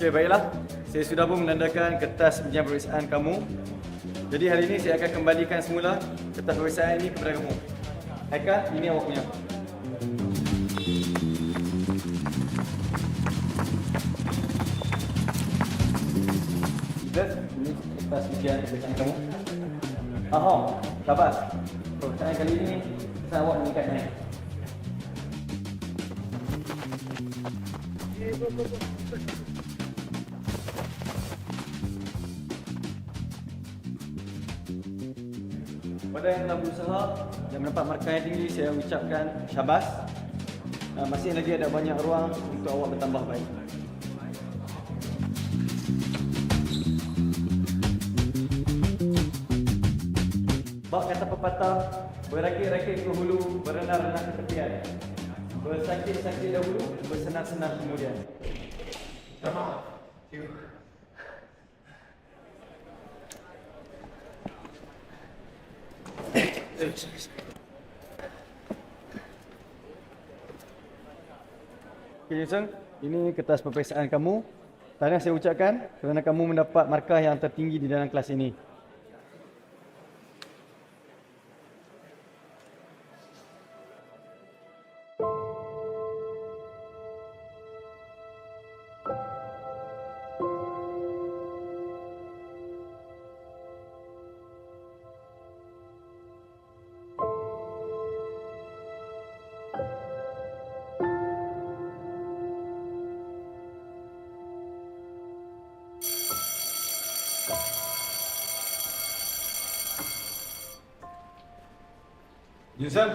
Okey, baiklah. Saya sudah pun menandakan kertas ujian peperiksaan kamu. Jadi hari ini saya akan kembalikan semula kertas peperiksaan ini kepada kamu. Haikal, ini awak punya. Ini kertas ujian peperiksaan kamu. Sabar. Peperiksaan kali ini saya awak meningkat naik. Kepada yang telah berusaha dan mendapat markah yang tinggi, saya ucapkan syabas. Masih lagi ada banyak ruang untuk awak bertambah baik. Bak kata pepatah, berakit-rakit ke hulu, berenang-renang ke tepian. Bersakit-sakit dahulu, bersenang-senang kemudian. Sama. Okey, Yusung, ini kertas peperiksaan kamu. Tahniah saya ucapkan kerana kamu mendapat markah yang tertinggi di dalam kelas ini. Yusuf,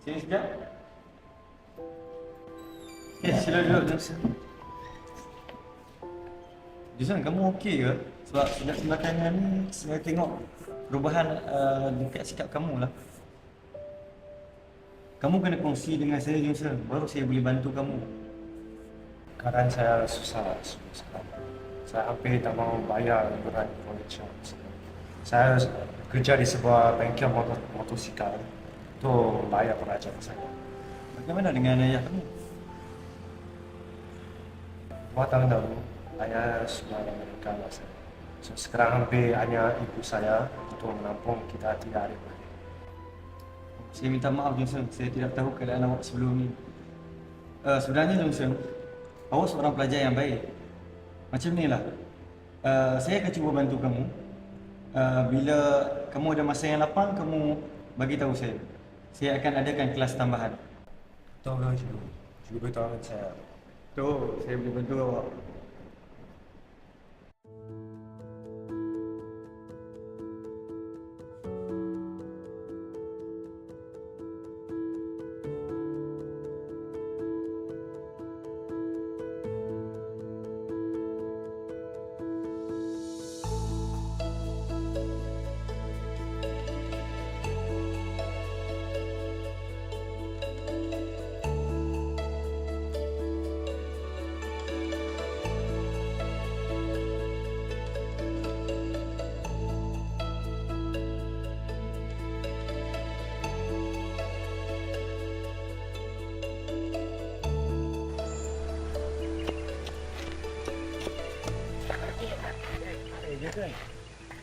sini sekejap. Sila duduk, Yusuf. Yusuf, kamu okey ke? Sebab belakangan ni saya tengok perubahan dekat sikap kamu lah. Kamu kena kongsi dengan saya, Yusuf. Baru saya boleh bantu kamu. Keadaan saya susah. Saya hampir tak mau bayar iuran college. Saya kerja di sebuah bengkel motosikal. Itu bayar pelajar saya. Bagaimana dengan ayah kamu? 2 tahun lalu, ayah sudah meninggal saya. So, sekarang hampir hanya ibu saya untuk menampung, kita tidak ada lagi. Saya minta maaf, Johnson. Saya tidak tahu keadaan awak sebelum ni. Sebenarnya, Johnson, awak seorang pelajar yang baik. Macam ni lah. Saya akan cuba bantu kamu. Bila kamu ada masa yang lapang, kamu bagi tahu saya. Saya akan adakan kelas tambahan. Tolong juga bertolong saya. Betul, saya boleh bantu awak.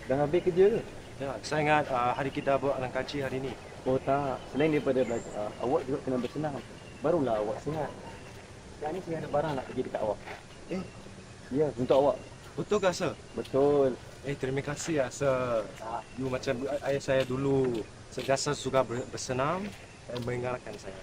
Dah habis kerja ke? Ya, saya ingat hari kita buat langkaji hari ini. Oh tak, selain daripada belajar, awak juga kena bersenam. Barulah awak sihat. Sekarang ni saya ada barang nak pergi dekat awak. Ya, untuk awak. Betul ke, Sir? Betul. Terima kasih ya, Sir. You macam ayah saya dulu sentiasa suka bersenam dan mengingatkan saya.